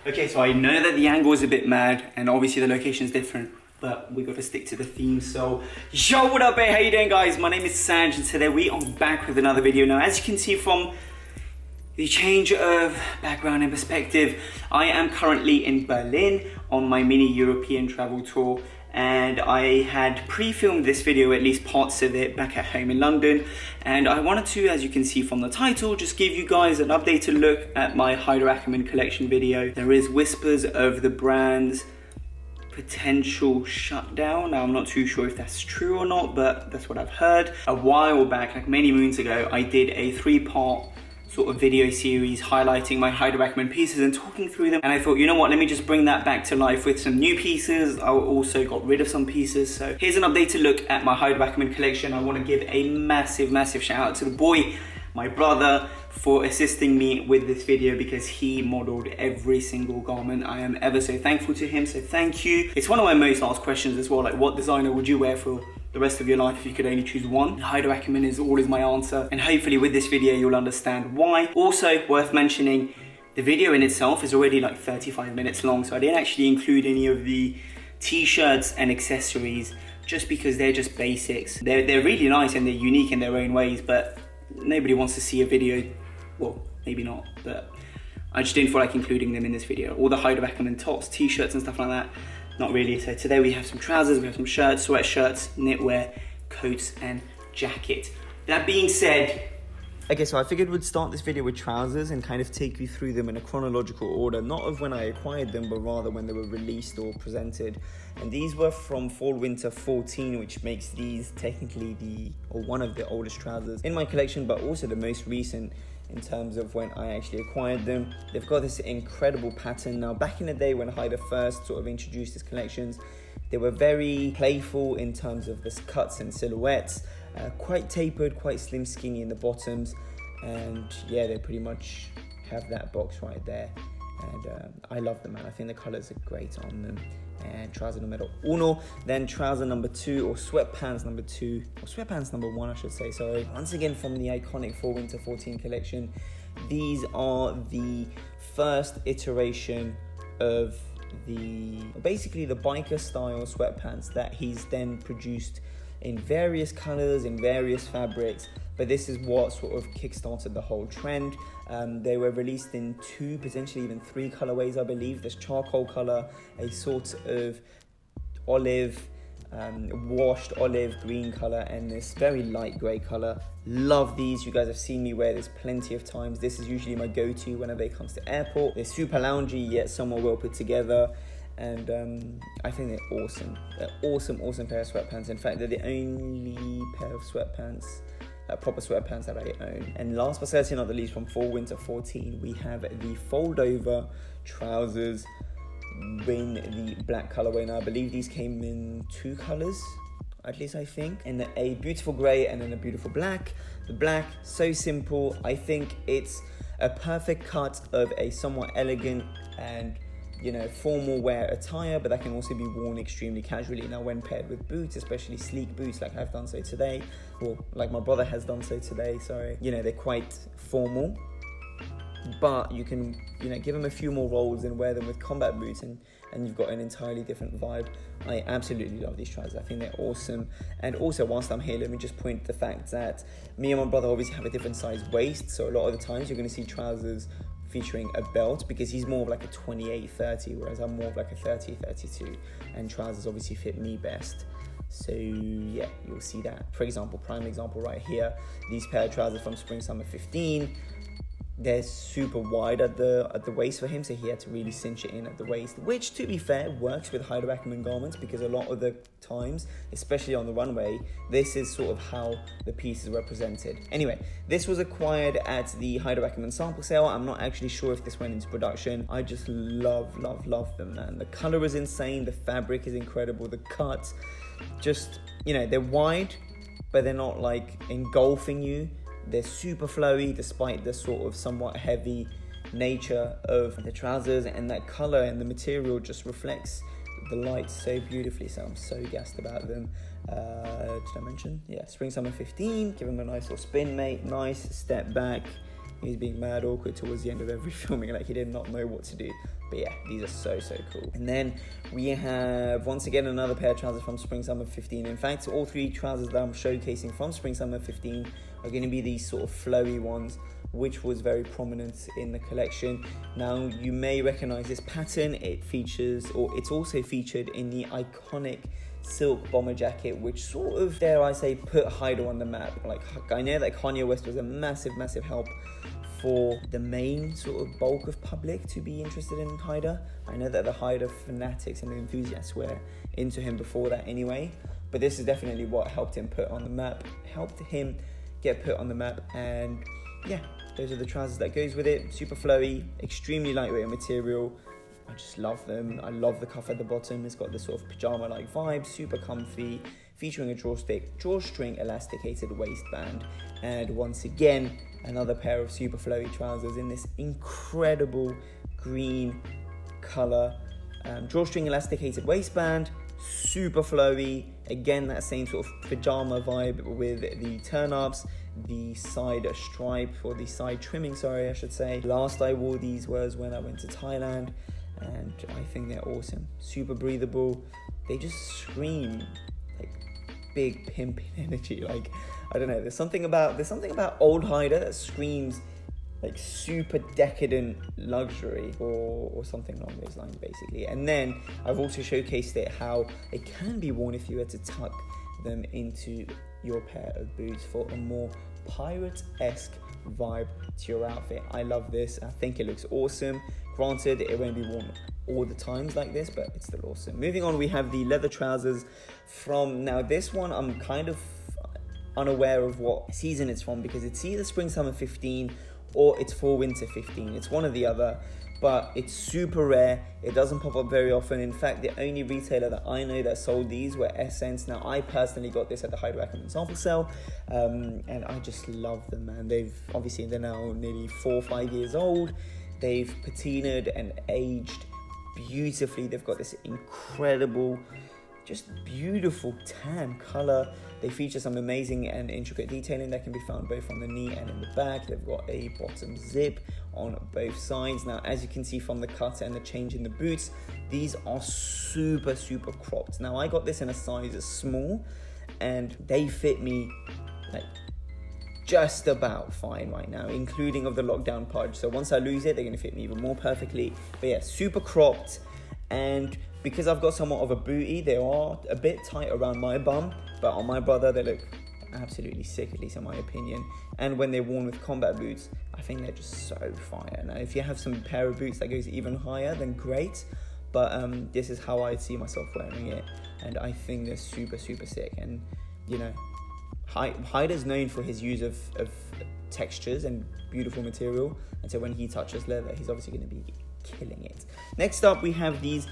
Okay, so I know that the angle is a bit mad and obviously the location is different, but we got to stick to the theme. So, yo, what up, hey, how you doing, guys? My name is Sanj and today we are back with another video. Now, as you can see from the change of background and perspective, I am currently in Berlin on my mini European travel tour, and I had pre-filmed this video, at least parts of it, back at home in London, and I wanted to, as you can see from the title, just give you guys an updated look at my Haider Ackermann collection video. There is whispers of the brand's potential shutdown. Now, I'm not too sure if that's true or not, but that's what I've heard. A while back, like many moons ago, I did a 3-part sort of video series highlighting my Haider Ackermann pieces and talking through them, and I thought, you know what, let me just bring that back to life with some new pieces. I also got rid of some pieces, so here's an updated look at my Haider Ackermann collection. I want to give a massive shout out to the boy, my brother, for assisting me with this video because he modeled every single garment. I am ever so thankful to him, so thank you. It's one of my most asked questions as well, like what designer would you wear for the rest of your life if you could only choose one? Haider Ackermann is always my answer, and hopefully with this video you'll understand why. Also worth mentioning, the video in itself is already like 35 minutes long, so I didn't actually include any of the t-shirts and accessories just because they're just basics. They're really nice and they're unique in their own ways, but nobody wants to see a video, well, maybe not, but I just didn't feel like including them in this video. All the Haider Ackermann tops, t-shirts and stuff like that, not really. So today we have some trousers, we have some shirts, sweatshirts, knitwear, coats and jacket. That being said, okay, so I figured we'd start this video with trousers and kind of take you through them in a chronological order, not of when I acquired them, but rather when they were released or presented. And these were from Fall Winter 14, which makes these technically one of the oldest trousers in my collection, but also the most recent in terms of when I actually acquired them. They've got this incredible pattern. Now, back in the day when Haider first sort of introduced his collections, they were very playful in terms of the cuts and silhouettes, quite tapered, quite slim, skinny in the bottoms, and yeah, they pretty much have that box right there. And I love them, man. I think the colors are great on them. And trouser number uno, then trouser number 2, or sweatpants number 2, or sweatpants number 1, I should say, sorry. Once again from the iconic Fall Winter 14 collection. These are the first iteration of basically the biker style sweatpants that he's then produced in various colors, in various fabrics, but this is what sort of kickstarted the whole trend. They were released in 2, potentially even 3 colorways, I believe. There's charcoal color, a sort of olive, washed olive green color, and this very light gray color. Love these. You guys have seen me wear this plenty of times. This is usually my go-to whenever it comes to airport. They're super loungy, yet somewhat well put together. And I think they're awesome. They're awesome pair of sweatpants. In fact, they're the only pair of sweatpants, proper sweatpants that I own. And last but certainly not the least, from Fall Winter 14, we have the fold over trousers in the black colorway. Now, I believe these came in 2 colors, at least I think, in a beautiful gray and then a beautiful black. The black, so simple. I think it's a perfect cut of a somewhat elegant and, you know, formal wear attire, but that can also be worn extremely casually. Now, when paired with boots, especially sleek boots like I've done so today, or like my brother has done so today, sorry, you know, they're quite formal, but you can, you know, give them a few more rolls and wear them with combat boots, and you've got an entirely different vibe. I absolutely love these trousers. I think they're awesome. And also, whilst I'm here, let me just point to the fact that me and my brother obviously have a different size waist, so a lot of the times you're going to see trousers featuring a belt because he's more of like a 28-30, whereas I'm more of like a 30-32, and trousers obviously fit me best. So yeah, you'll see that. For example, prime example right here, these pair of trousers from Spring Summer 15, they're super wide at the waist for him, so he had to really cinch it in at the waist, which, to be fair, works with Haider Ackermann garments because a lot of the times, especially on the runway, this is sort of how the piece is represented. Anyway, this was acquired at the Haider Ackermann sample sale. I'm not actually sure if this went into production. I just love them, man. The color is insane, the fabric is incredible, the cuts, just, you know, they're wide, but they're not like engulfing you. They're super flowy despite the sort of somewhat heavy nature of the trousers, and that color and the material just reflects the light so beautifully. So I'm so gassed about them. Did I mention? Yeah, Spring Summer 15. Give him a nice little spin, mate. Nice step back. He's being mad awkward towards the end of every filming, like he did not know what to do. But yeah, these are so cool. And then we have, once again, another pair of trousers from Spring Summer 15. In fact, all three trousers that I'm showcasing from Spring Summer 15 are going to be these sort of flowy ones, which was very prominent in the collection. Now, you may recognize this pattern. It features, or it's also featured in the iconic silk bomber jacket, which sort of, dare I say, put Haider on the map. Like, I know that Kanye West was a massive help for the main sort of bulk of public to be interested in Haider. I know that the Haider fanatics and the enthusiasts were into him before that anyway, but this is definitely what helped him put on the map, helped him get put on the map. And yeah, those are the trousers that goes with it. Super flowy, extremely lightweight material. I just love them. I love the cuff at the bottom. It's got this sort of pajama-like vibe, super comfy, featuring a drawstring elasticated waistband. And once again, another pair of super flowy trousers in this incredible green color. Drawstring elasticated waistband, super flowy. Again, that same sort of pajama vibe with the turn-ups, the side stripe, or the side trimming, sorry, I should say. Last I wore these was when I went to Thailand, and I think they're awesome. Super breathable. They just scream like big pimping energy. Like, I don't know, there's something about old Haider that screams like super decadent luxury or something along those lines, basically. And then I've also showcased it how it can be worn if you were to tuck them into your pair of boots for a more pirate-esque vibe to your outfit. I love this. I think it looks awesome. Granted, it won't be worn all the times like this, but it's still awesome. Moving on, we have the leather trousers from, now this one I'm kind of unaware of what season it's from, because it's either Spring Summer 15 or it's Fall Winter 15. It's one or the other, but it's super rare. It doesn't pop up very often. In fact, the only retailer that I know that sold these were Essence. Now, I personally got this at the Haider Ackermann sample sale, and I just love them, man. They're now nearly 4 or 5 years old. They've patinaed and aged beautifully. They've got this incredible, just beautiful tan color. They feature some amazing and intricate detailing that can be found both on the knee and in the back. They've got a bottom zip on both sides. Now, as you can see from the cut and the change in the boots, these are super cropped. Now, I got this in a size small, and they fit me like just about fine right now, including of the lockdown pudge. So once I lose it, they're gonna fit me even more perfectly. But yeah, super cropped. And because I've got somewhat of a booty, they are a bit tight around my bum, but on my brother, they look absolutely sick, at least in my opinion. And when they're worn with combat boots, I think they're just so fire. Now, if you have some pair of boots that goes even higher, then great. But this is how I see myself wearing it. And I think they're super sick. And, you know, Haider's known for his use of textures and beautiful material. And so when he touches leather, he's obviously going to be killing it. Next up, we have these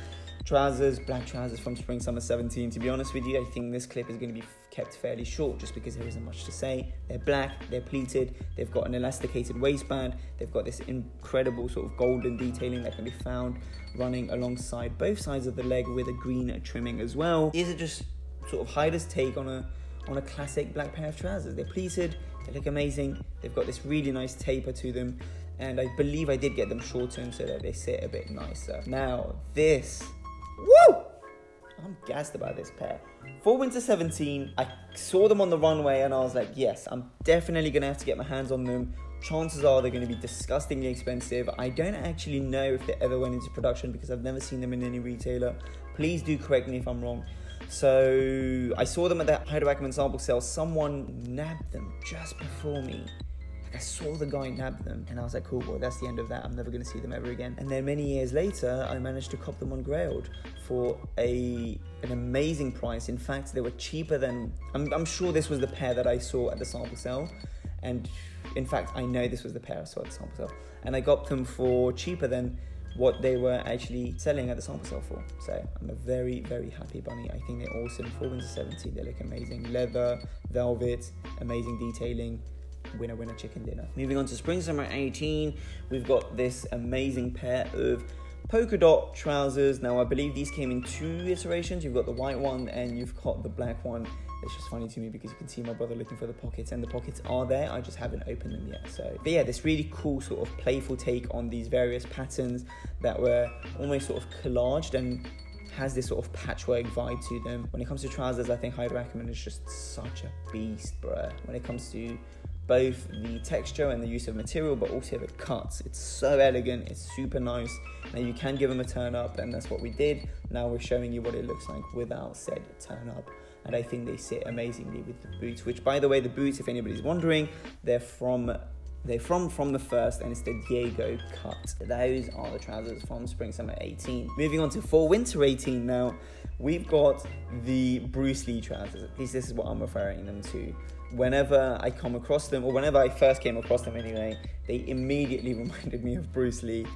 trousers, black trousers from Spring Summer 17. To be honest with you, I think this clip is going to be kept fairly short just because there isn't much to say. They're black, they're pleated, they've got an elasticated waistband, they've got this incredible sort of golden detailing that can be found running alongside both sides of the leg with a green trimming as well. These are just sort of Haider's take on a classic black pair of trousers. They're pleated, they look amazing, they've got this really nice taper to them, and I believe I did get them shortened so that they sit a bit nicer. Now this, woo! I'm gassed about this pair. For Winter 17, I saw them on the runway and I was like, yes, I'm definitely gonna have to get my hands on them. Chances are they're gonna be disgustingly expensive. I don't actually know if they ever went into production because I've never seen them in any retailer. Please do correct me if I'm wrong. So I saw them at the Haider Ackermann sample sale. Someone nabbed them just before me. I saw the guy nab them and I was like, cool, well, that's the end of that. I'm never going to see them ever again. And then many years later, I managed to cop them on Grailed for an amazing price. In fact, they were cheaper than, I'm sure this was the pair that I saw at the sample sale. And in fact, I know this was the pair I saw at the sample sale. And I got them for cheaper than what they were actually selling at the sample sale for. So I'm a very happy bunny. I think they're awesome. For Winter 17, they look amazing. Leather, velvet, amazing detailing. Winner chicken dinner. Moving on to Spring Summer 18, we've got this amazing pair of polka dot trousers. Now I believe these came in 2 iterations. You've got the white one and you've got the black one. It's just funny to me because you can see my brother looking for the pockets, and the pockets are there, I just haven't opened them yet. So, but yeah, this really cool sort of playful take on these various patterns that were almost sort of collaged and has this sort of patchwork vibe to them. When it comes to trousers, I think Haider Ackermann is just such a beast, bruh. When it comes to both the texture and the use of material, but also the cuts, it's so elegant, it's super nice. Now you can give them a turn up, and that's what we did. Now we're showing you what it looks like without said turn up. And I think they sit amazingly with the boots, which, by the way, the boots, if anybody's wondering, they're from the first, and it's the Diego cut. Those are the trousers from spring summer 18. Moving on to fall winter 18 now, we've got the Bruce Lee trousers. At least this is what I'm referring them to. Whenever I come across them, or whenever I first came across them anyway, they immediately reminded me of Bruce Lee.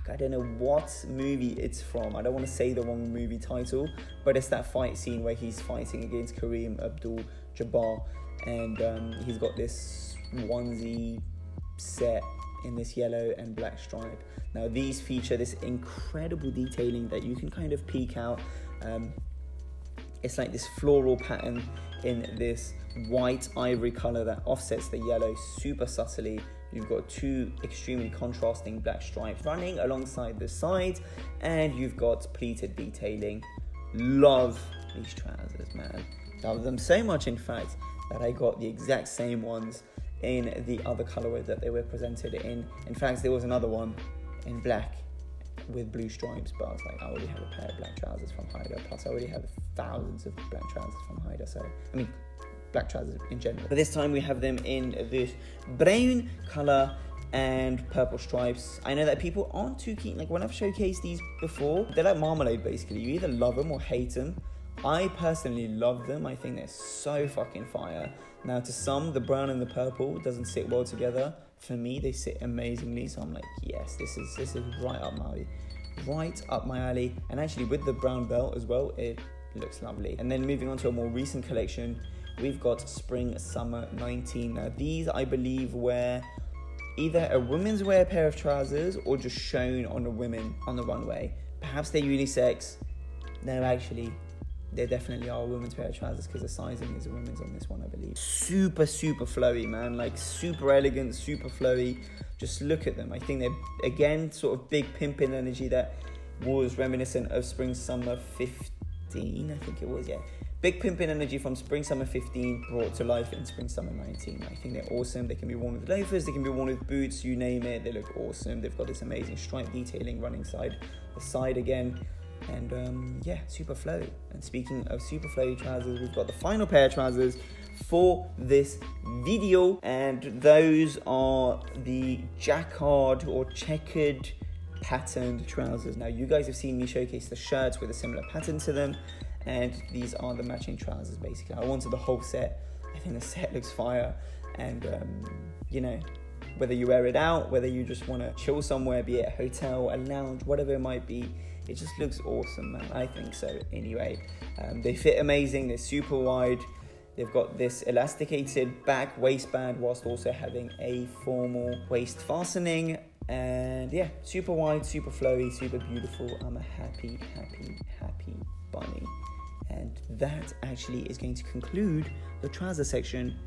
I don't know what movie it's from. I don't want to say the wrong movie title, but it's that fight scene where he's fighting against Kareem Abdul-Jabbar, and he's got this onesie set in this yellow and black stripe. Now these feature this incredible detailing that you can kind of peek out. It's like this floral pattern in this white ivory color that offsets the yellow super subtly. You've got 2 extremely contrasting black stripes running alongside the sides, and you've got pleated detailing. Love these trousers, man. Love them so much, in fact, that I got the exact same ones in the other colorway that they were presented in. In fact, there was another one in black with blue stripes, but I was like, I already have a pair of black trousers from Haider, plus I already have thousands of black trousers from Haider, so, I mean, black trousers in general. But this time we have them in this brown color and purple stripes. I know that people aren't too keen, like when I've showcased these before, they're like marmalade basically. You either love them or hate them. I personally love them. I think they're so fucking fire. Now to some, the brown and the purple doesn't sit well together. For me, they sit amazingly, so I'm like, yes, this is right up my alley. And actually with the brown belt as well, it looks lovely. And then moving on to a more recent collection, we've got spring summer 19. Now these, I believe, were either a women's wear pair of trousers or just shown on the women on the runway. Perhaps they're unisex. No, actually, they definitely are a women's pair of trousers because the sizing is a women's on this one, I believe. Super flowy, man. Like super elegant, super flowy. Just look at them. I think they're, again, sort of big pimpin' energy that was reminiscent of spring summer 15, I think it was, yeah. Big pimpin' energy from spring summer 15 brought to life in spring summer 19. I think they're awesome. They can be worn with loafers, they can be worn with boots, you name it. They look awesome. They've got this amazing stripe detailing running side the side again. And yeah, super flowy. And speaking of super flowy trousers, we've got the final pair of trousers for this video, and those are the Jacquard or checkered patterned trousers. Now you guys have seen me showcase the shirts with a similar pattern to them, and these are the matching trousers basically. I wanted the whole set. I think the set looks fire, and you know, whether you wear it out, whether you just want to chill somewhere, be it a hotel, a lounge, whatever it might be, it just looks awesome, man. I think so anyway. They fit amazing. They're super wide. They've got this elasticated back waistband whilst also having a formal waist fastening. And yeah, super wide, super flowy, super beautiful. I'm a happy bunny. And that actually is going to conclude the trouser section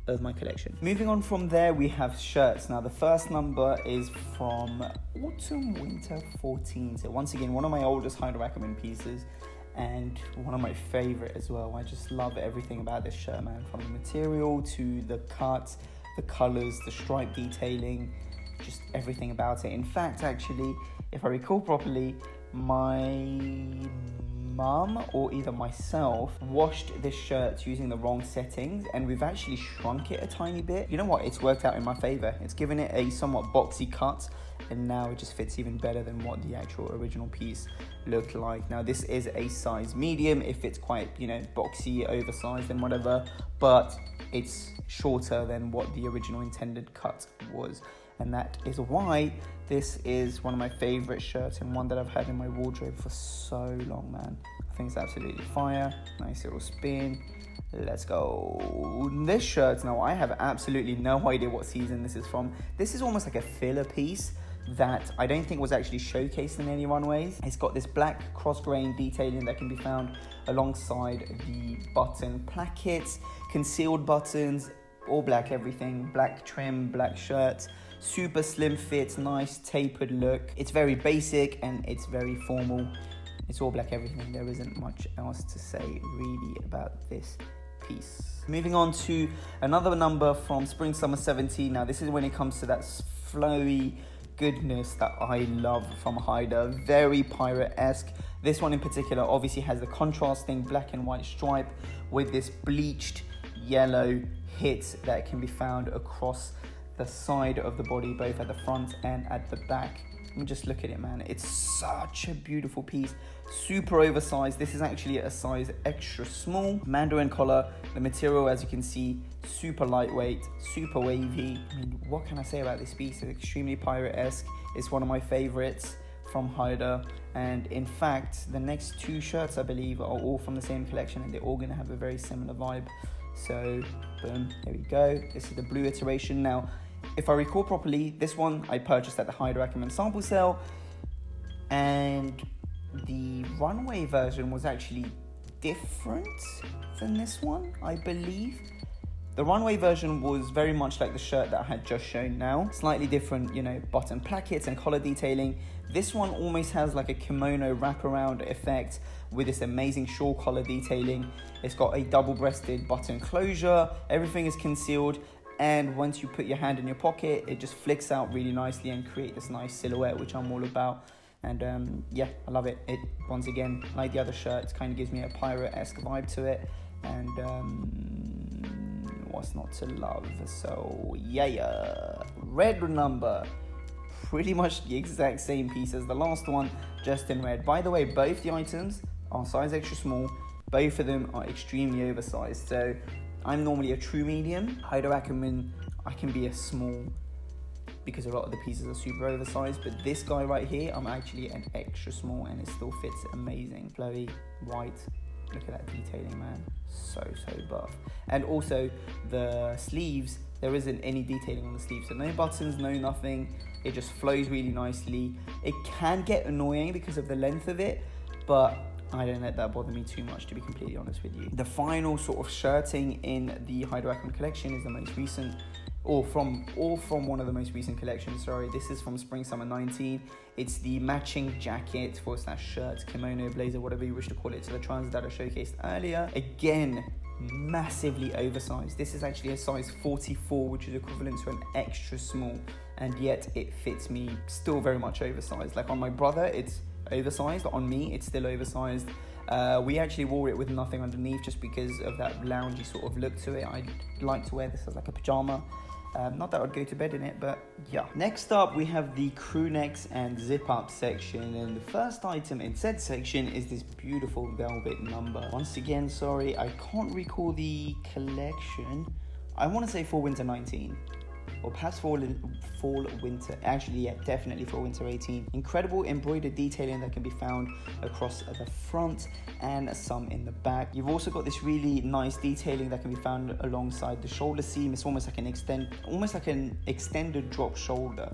of my collection. Moving on from there, we have shirts. Now the first number is from autumn winter 14. So once again, one of my oldest Haider Ackermann pieces, and one of my favorite as well. I just love everything about this shirt, man, from the material to the cut, the colors, the stripe detailing, just everything about it. In fact, actually, if I recall properly, my mum or either myself washed this shirt using the wrong settings, and we've actually shrunk it a tiny bit. You know what? It's worked out in my favor. It's given it a somewhat boxy cut, and now it just fits even better than what the actual original piece looked like. Now this is a size medium. It fits quite, you know, boxy, oversized and whatever, but it's shorter than what the original intended cut was. And that is why this is one of my favorite shirts and one that I've had in my wardrobe for so long, man. I think it's absolutely fire. Nice little spin. Let's go. This shirt, now I have absolutely no idea what season this is from. This is almost like a filler piece. that I don't think was actually showcased in any runways. It's got this black cross-grain detailing that can be found alongside the button plackets, concealed buttons, all black everything, black trim, black shirts, super slim fit, nice tapered look. It's very basic and it's very formal. It's all black everything. There isn't much else to say really about this piece. Moving on to another number from Spring Summer 17. Now this is when it comes to that flowy goodness that I love from Haider, very pirate-esque. This one in particular obviously has the contrasting black and white stripe with this bleached yellow hit that can be found across the side of the body, both at the front and at the back. Let me just look at it, man. It's such a beautiful piece, super oversized. This is actually a size extra small. Mandolin collar, the material, as you can see, super lightweight, super wavy. I mean, what can I say about this piece? It's extremely pirate-esque. It's one of my favorites from Haider, and in fact the next two shirts I believe are all from the same collection, and they're all going to have a very similar vibe. So boom, there we go. This is the blue iteration. Now if I recall properly, this one I purchased at the Haider Ackermann sample sale, and the runway version was actually different than this one, I believe. The runway version was very much like the shirt that I had just shown now. Slightly different, you know, button plackets and collar detailing. This one almost has like a kimono wraparound effect with this amazing shawl collar detailing. It's got a double-breasted button closure. Everything is concealed. And once you put your hand in your pocket, it just flicks out really nicely and create this nice silhouette, which I'm all about. And yeah, I love it. It, once again, like the other shirts, kind of gives me a pirate-esque vibe to it. And what's not to love? So yeah. Red number. Pretty much the exact same piece as the last one, just in red. By the way, both the items are size extra small. Both of them are extremely oversized. So I'm normally a true medium. Haider Ackermann, I can be a small because a lot of the pieces are super oversized, but this guy right here, I'm actually an extra small and it still fits amazing. Flowy, white, look at that detailing, man. So buff. And also the sleeves, there isn't any detailing on the sleeves, so no buttons, no nothing. It just flows really nicely. It can get annoying because of the length of it, but I don't let that bother me too much, to be completely honest with you. The final sort of shirting in the Haider Ackermann collection is the most recent, or from one of the most recent collections, sorry. This is from Spring Summer 19. It's the matching jacket for / shirt, kimono, blazer, whatever you wish to call it, to the trousers that I showcased earlier. Again, massively oversized. This is actually a size 44, which is equivalent to an extra small, and yet it fits me still very much oversized. Like on my brother, it's oversized. On me, it's still oversized. We actually wore it with nothing underneath just because of that loungy sort of look to it. I like to wear this as like a pajama. Not that I'd go to bed in it, but yeah. Next up, we have the crew necks and zip up section, and the first item in said section is this beautiful velvet number. Once again, sorry, I can't recall the collection. I want to say fall winter 19. Or perhaps fall winter, actually yeah, definitely fall winter 18. Incredible embroidered detailing that can be found across the front and some in the back. You've also got this really nice detailing that can be found alongside the shoulder seam. It's almost like an extended drop shoulder,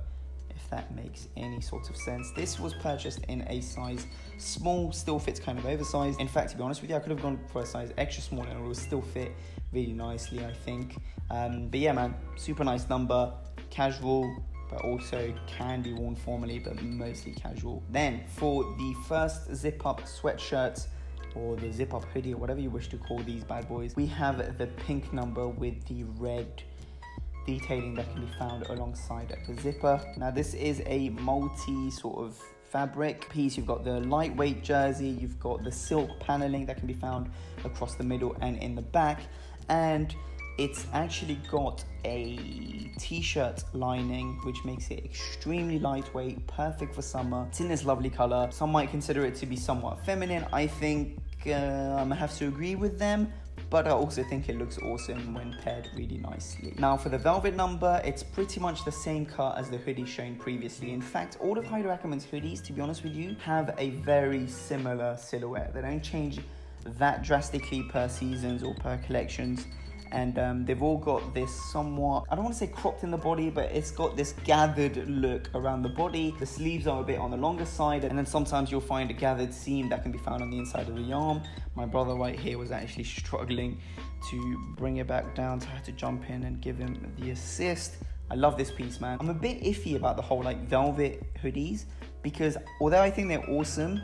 if that makes any sort of sense. This was purchased in a size small, still fits kind of oversized. In fact, to be honest with you, I could have gone for a size extra small and it will still fit really nicely, I think. But yeah, man, super nice number, casual, but also can be worn formally, but mostly casual. Then for the first zip up sweatshirt, or the zip up hoodie, or whatever you wish to call these bad boys, we have the pink number with the red detailing that can be found alongside the zipper. Now this is a multi sort of fabric piece. You've got the lightweight jersey, you've got the silk paneling that can be found across the middle and in the back, and it's actually got a t-shirt lining which makes it extremely lightweight, perfect for summer. It's in this lovely color. Some might consider it to be somewhat feminine. I think I have to agree with them, but I also think it looks awesome when paired really nicely. Now for the velvet number, it's pretty much the same cut as the hoodie shown previously. In fact, all of Haider Ackermann's hoodies, to be honest with you, have a very similar silhouette. They don't change that drastically per seasons or per collections. And they've all got this somewhat, I don't want to say cropped in the body, but it's got this gathered look around the body. The sleeves are a bit on the longer side, and then sometimes you'll find a gathered seam that can be found on the inside of the arm. My brother right here was actually struggling to bring it back down, so I had to jump in and give him the assist. I love this piece, man. I'm a bit iffy about the whole like velvet hoodies, because although I think they're awesome,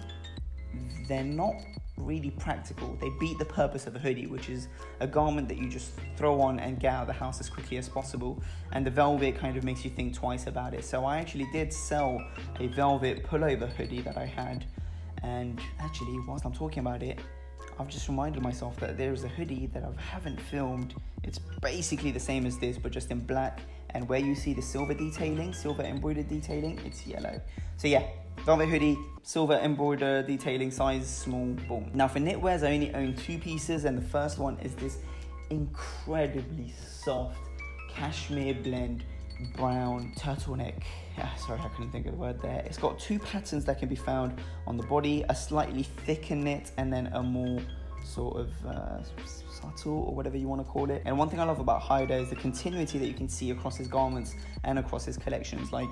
they're not really practical. They beat the purpose of a hoodie, which is a garment that you just throw on and get out of the house as quickly as possible, and the velvet kind of makes you think twice about it. So I actually did sell a velvet pullover hoodie that I had, and actually whilst I'm talking about it, I've just reminded myself that there's a hoodie that I haven't filmed. It's basically the same as this, but just in black, and where you see the silver detailing, silver embroidered detailing, it's yellow. So yeah, velvet hoodie, silver embroidered detailing, size small, boom. Now for Knitwears, I only own 2 pieces, and the first one is this incredibly soft cashmere blend brown turtleneck. Sorry, I couldn't think of the word there. It's got 2 patterns that can be found on the body, a slightly thicker knit and then a more sort of subtle, or whatever you want to call it. And one thing I love about Haider is the continuity that you can see across his garments and across his collections. Like,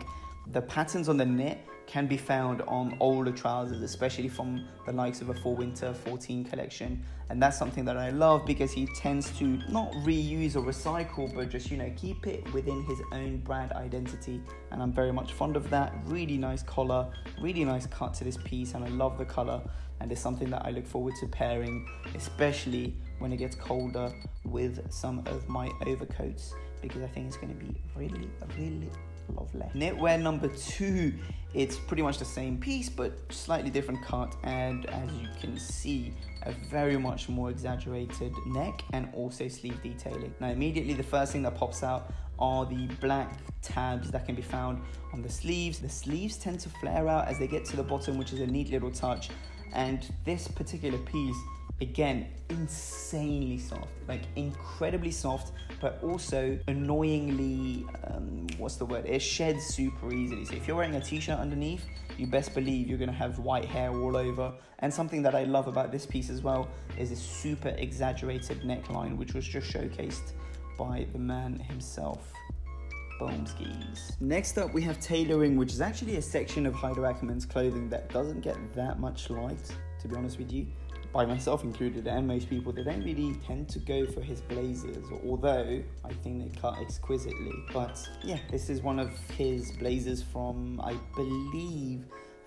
the patterns on the knit can be found on older trousers, especially from the likes of a Fall Winter 14 collection. And that's something that I love, because he tends to not reuse or recycle, but just, you know, keep it within his own brand identity. And I'm very much fond of that. Really nice collar, really nice cut to this piece, and I love the color. And it's something that I look forward to pairing, especially when it gets colder, with some of my overcoats, because I think it's going to be really, really lovely. Knitwear number 2, it's pretty much the same piece but slightly different cut, and as you can see, a very much more exaggerated neck and also sleeve detailing. Now immediately the first thing that pops out are the black tabs that can be found on the sleeves. The sleeves tend to flare out as they get to the bottom, which is a neat little touch. And this particular piece, again, insanely soft, like incredibly soft, but also annoyingly, it sheds super easily. So if you're wearing a t-shirt underneath, you best believe you're gonna have white hair all over. And something that I love about this piece as well is this super exaggerated neckline, which was just showcased by the man himself. Boom skis. Next up we have Tailoring, which is actually a section of Haider Ackermann's clothing that doesn't get that much light, to be honest with you, by myself included, and most people. They don't really tend to go for his blazers, although I think they cut exquisitely. But yeah, this is one of his blazers from, I believe,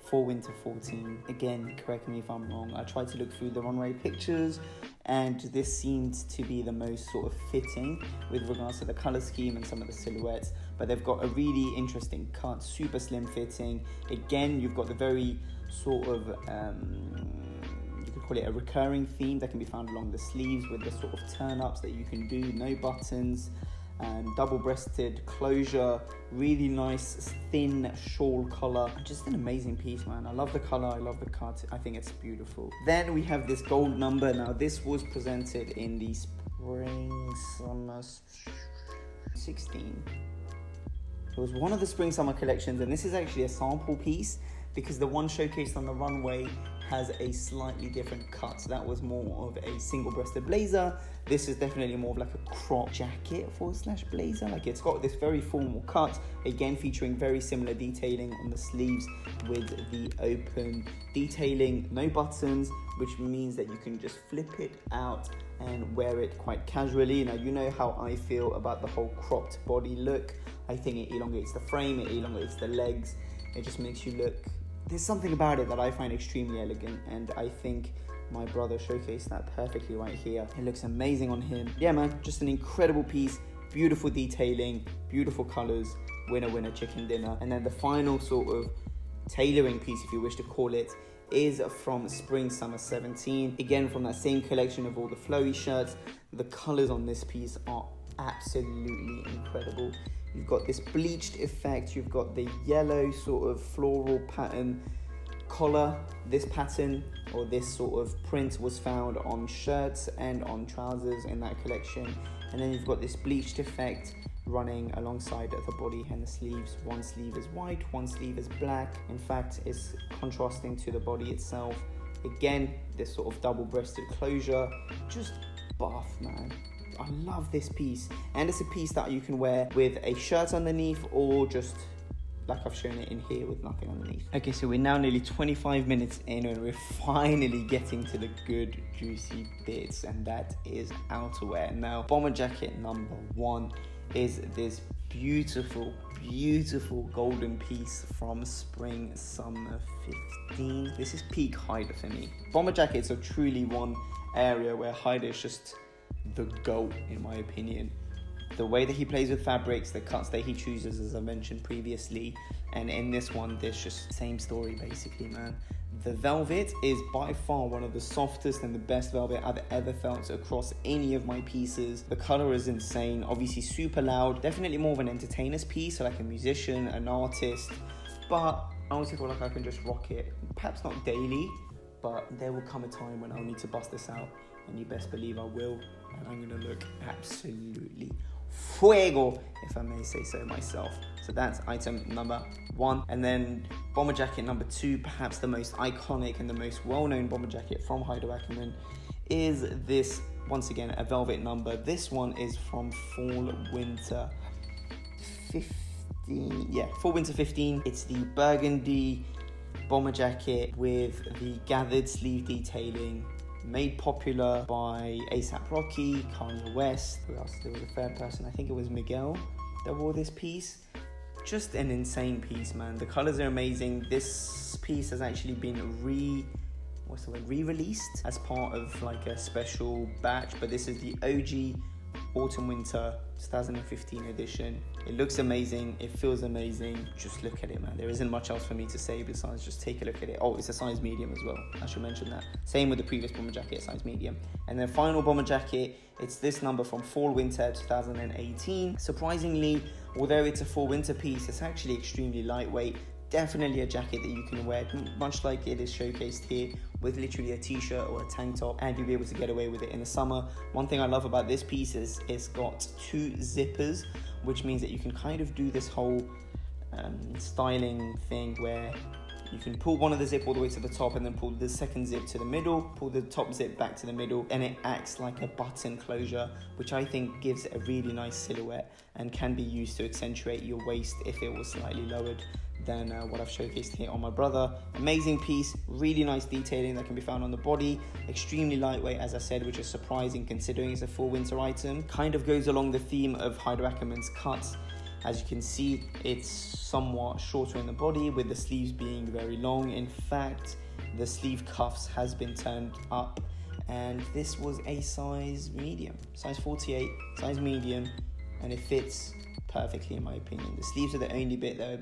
Fall Winter 14. Again, correct me if I'm wrong. I tried to look through the runway pictures, and this seemed to be the most sort of fitting with regards to the color scheme and some of the silhouettes. But they've got a really interesting cut, super slim fitting. Again, you've got the very sort of you could call it a recurring theme that can be found along the sleeves, with the sort of turn-ups that you can do, no buttons, and double-breasted closure, really nice thin shawl collar. Just an amazing piece, man. I love the color, I love the cut, I think it's beautiful. Then we have this gold number. Now this was presented in the spring summer 16. It was one of the spring summer collections, and this is actually a sample piece, because the one showcased on the runway has a slightly different cut. So that was more of a single-breasted blazer. This is definitely more of like a crop jacket / blazer. Like, it's got this very formal cut, again featuring very similar detailing on the sleeves with the open detailing, no buttons, which means that you can just flip it out and wear it quite casually. Now, you know how I feel about the whole cropped body look. I think it elongates the frame, it elongates the legs, it just makes you look, there's something about it that I find extremely elegant, and I think my brother showcased that perfectly right here. It looks amazing on him. Yeah, man, just an incredible piece, beautiful detailing, beautiful colors, winner, winner, chicken dinner. And then the final sort of tailoring piece, if you wish to call it, is from spring summer 17. Again, from that same collection of all the flowy shirts. The colors on this piece are absolutely incredible. You've got this bleached effect, you've got the yellow sort of floral pattern collar. This pattern, or this sort of print, was found on shirts and on trousers in that collection. And then you've got this bleached effect running alongside the body and the sleeves. One sleeve is white, one sleeve is black. In fact, it's contrasting to the body itself. Again, this sort of double-breasted closure, just buff, man. I love this piece, and it's a piece that you can wear with a shirt underneath or just like I've shown it in here with nothing underneath. Okay, so we're now nearly 25 minutes in and we're finally getting to the good juicy bits, and that is outerwear. Now, bomber jacket number 1 is this beautiful golden piece from spring summer 15. This is peak Haider for me. Bomber jackets are truly one area where Haider is just the GOAT in my opinion. The way that he plays with fabrics, the cuts that he chooses, as I mentioned previously, and in this one there's just same story basically, man. The velvet is by far one of the softest and the best velvet I've ever felt across any of my pieces. The color is insane, obviously super loud, definitely more of an entertainer's piece, so like a musician, an artist, but I honestly feel like I can just rock it, perhaps not daily, but there will come a time when I'll need to bust this out, and you best believe I will, and I'm gonna look absolutely fuego, if I may say so myself. So that's item number 1. And then bomber jacket number 2, perhaps the most iconic and the most well-known bomber jacket from Haider Ackermann, is this, once again, a velvet number. This one is from fall winter 15. Yeah, fall winter 15. It's the burgundy bomber jacket with the gathered sleeve detailing, made popular by A$AP Rocky, Kanye West. Who else? There was a third person, I think it was Miguel, that wore this piece. Just an insane piece, man. The colors are amazing. This piece has actually been re-released as part of like a special batch, but this is the OG autumn winter 2015 edition. It looks amazing, it feels amazing. Just look at it, man. There isn't much else for me to say besides just take a look at it. Oh, it's a size medium as well, I should mention that. Same with the previous bomber jacket, size medium. And then final bomber jacket, it's this number from fall winter 2018. Surprisingly, although it's a fall winter piece, it's actually extremely lightweight. Definitely a jacket that you can wear, much like it is showcased here, with literally a t-shirt or a tank top, and you'll be able to get away with it in the summer. One thing I love about this piece is it's got 2 zippers, which means that you can kind of do this whole styling thing where you can pull one of the zip all the way to the top and then pull the second zip to the middle, pull the top zip back to the middle, and it acts like a button closure, which I think gives a really nice silhouette and can be used to accentuate your waist if it was slightly lowered than what I've showcased here on my brother. Amazing piece, really nice detailing that can be found on the body, extremely lightweight as I said, which is surprising considering it's a full winter item. Kind of goes along the theme of Haider Ackermann's cuts. As you can see, it's somewhat shorter in the body with the sleeves being very long. In fact, the sleeve cuffs has been turned up, and this was a size medium, size 48, size medium, and it fits perfectly in my opinion. The sleeves are the only bit that are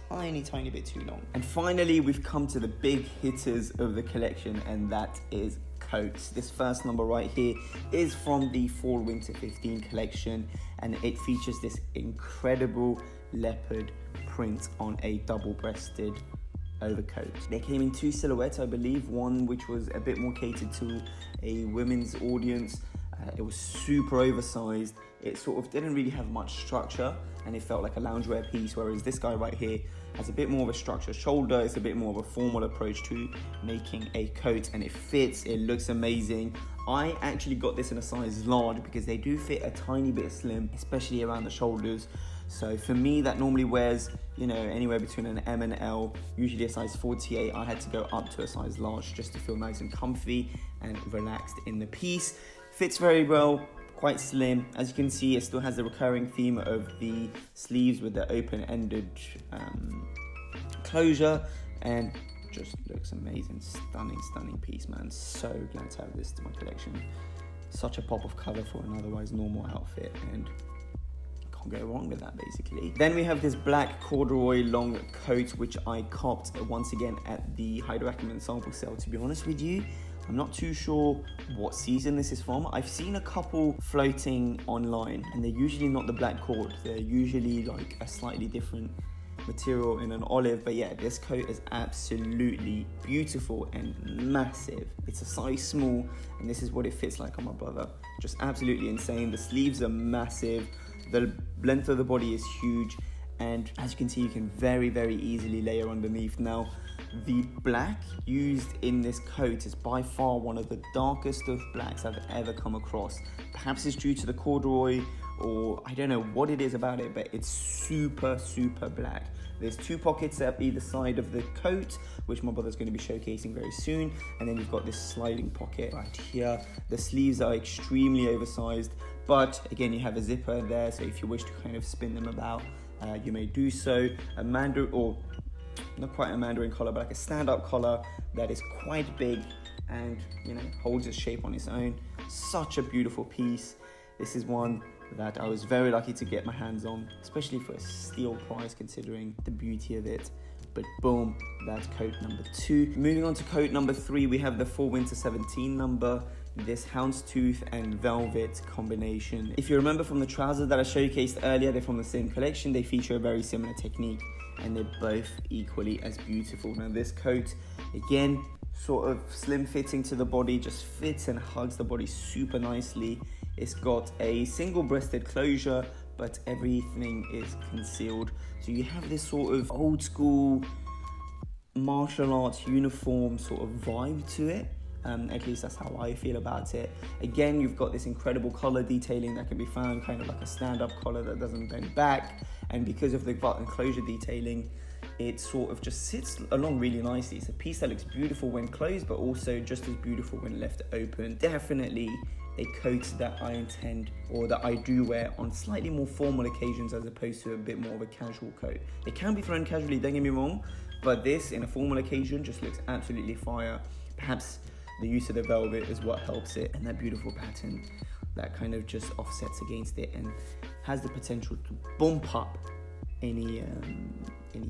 tiny bit too long. And finally, we've come to the big hitters of the collection, and that is coats. This first number right here is from the fall winter 15 collection, and it features this incredible leopard print on a double-breasted overcoat. They came in 2 silhouettes, I believe, one which was a bit more catered to a women's audience. It was super oversized. It sort of didn't really have much structure, and it felt like a loungewear piece, whereas this guy right here has a bit more of a structured shoulder. It's a bit more of a formal approach to making a coat, and it fits, it looks amazing. I actually got this in a size large because they do fit a tiny bit slim, especially around the shoulders. So for me, that normally wears, you know, anywhere between an M and L, usually a size 48. I had to go up to a size large just to feel nice and comfy and relaxed in the piece. Fits very well, quite slim. As you can see, it still has the recurring theme of the sleeves with the open-ended closure, and just looks amazing. Stunning piece, man. So glad to have this to my collection. Such a pop of color for an otherwise normal outfit, and can't go wrong with that basically. Then we have this black corduroy long coat, which I copped once again at the Haider Ackermann sample sale. To be honest with you, I'm not too sure what season this is from. I've seen a couple floating online, and they're usually not the black cord. They're usually like a slightly different material in an olive. But yeah, this coat is absolutely beautiful and massive. It's a size small, and this is what it fits like on my brother. Just absolutely insane. The sleeves are massive. The length of the body is huge, and as you can see, you can very easily layer underneath. Now, The black used in this coat is by far one of the darkest of blacks I've ever come across. Perhaps it's due to the corduroy, or I don't know what it is about it, but it's super, super black. There's 2 pockets at either side of the coat, which my brother's going to be showcasing very soon. And then you've got this sliding pocket right here. The sleeves are extremely oversized, but again, you have a zipper there. So if you wish to kind of spin them about, you may do so. A Mandarin, or not quite a Mandolin collar, but like a stand-up collar that is quite big and, you know, holds its shape on its own. Such a beautiful piece. This is one that I was very lucky to get my hands on, especially for a steal price considering the beauty of it. But boom, that's coat number 2. Moving on to coat number 3, we have the Fall Winter 17 number. This houndstooth and velvet combination. If you remember from the trousers that I showcased earlier, they're from the same collection. They feature a very similar technique and they're both equally as beautiful. Now this coat, again, sort of slim fitting to the body, just fits and hugs the body super nicely. It's got a single-breasted closure, but everything is concealed. So you have this sort of old school martial arts uniform sort of vibe to it. At least that's how I feel about it. Again, you've got this incredible collar detailing that can be found kind of like a stand-up collar that doesn't bend back. And because of the button closure detailing, it sort of just sits along really nicely. It's a piece that looks beautiful when closed, but also just as beautiful when left open. Definitely a coat that I intend, or that I do wear on slightly more formal occasions as opposed to a bit more of a casual coat. It can be thrown casually, don't get me wrong, but this in a formal occasion just looks absolutely fire. Perhaps the use of the velvet is what helps it, and that beautiful pattern that kind of just offsets against it and has the potential to bump up any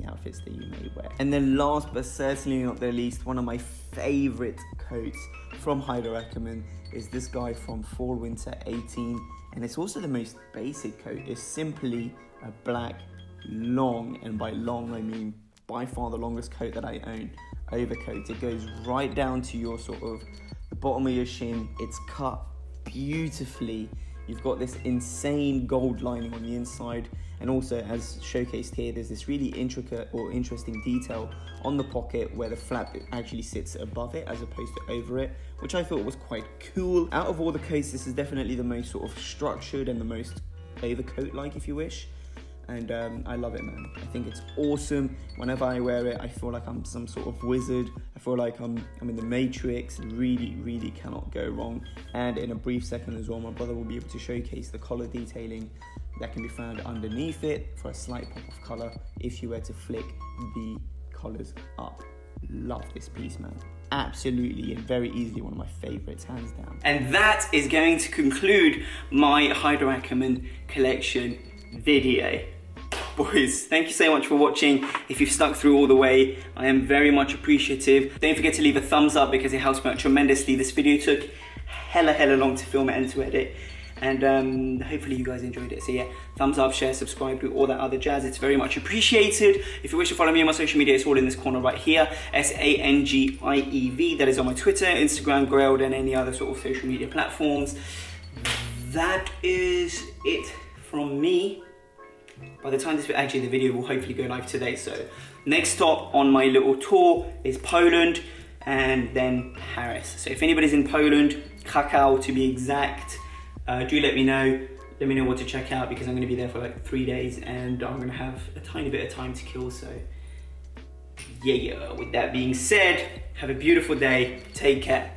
outfits that you may wear. And then last but certainly not the least, one of my favorite coats from Haider Ackermann is this guy from Fall Winter 18, and it's also the most basic coat. It's simply a black long, and by long I mean by far the longest coat that I own, overcoat. It goes right down to your sort of the bottom of your shin. It's cut beautifully. You've got this insane gold lining on the inside, and also, as showcased here, there's this really intricate or interesting detail on the pocket where the flap actually sits above it as opposed to over it, which I thought was quite cool. Out of all the coats, this is definitely the most sort of structured and the most overcoat-like, if you wish. And I love it, man. I think it's awesome. Whenever I wear it, I feel like I'm some sort of wizard. I feel like I'm in the Matrix. Really, really cannot go wrong. And in a brief second as well, my brother will be able to showcase the collar detailing that can be found underneath it for a slight pop of color if you were to flick the collars up. Love this piece, man. Absolutely, and very easily one of my favorites, hands down. And that is going to conclude my Haider Ackermann collection video. Boys, thank you so much for watching. If you've stuck through all the way, I am very much appreciative. Don't forget to leave a thumbs up because it helps me out tremendously. This video took hella long to film and to edit, and hopefully you guys enjoyed it. So yeah, thumbs up, share, subscribe, do all that other jazz. It's very much appreciated. If you wish to follow me on my social media, it's all in this corner right here, Sangiev. That is on my Twitter, Instagram, Grailed, and any other sort of social media platforms. That is it from me. By the time this, actually the video will hopefully go live today. So next stop on my little tour is Poland and then Paris. So if anybody's in Poland, Krakow to be exact, do let me know. Let me know what to check out because I'm going to be there for like 3 days and I'm going to have a tiny bit of time to kill. So yeah, with that being said, have a beautiful day. Take care.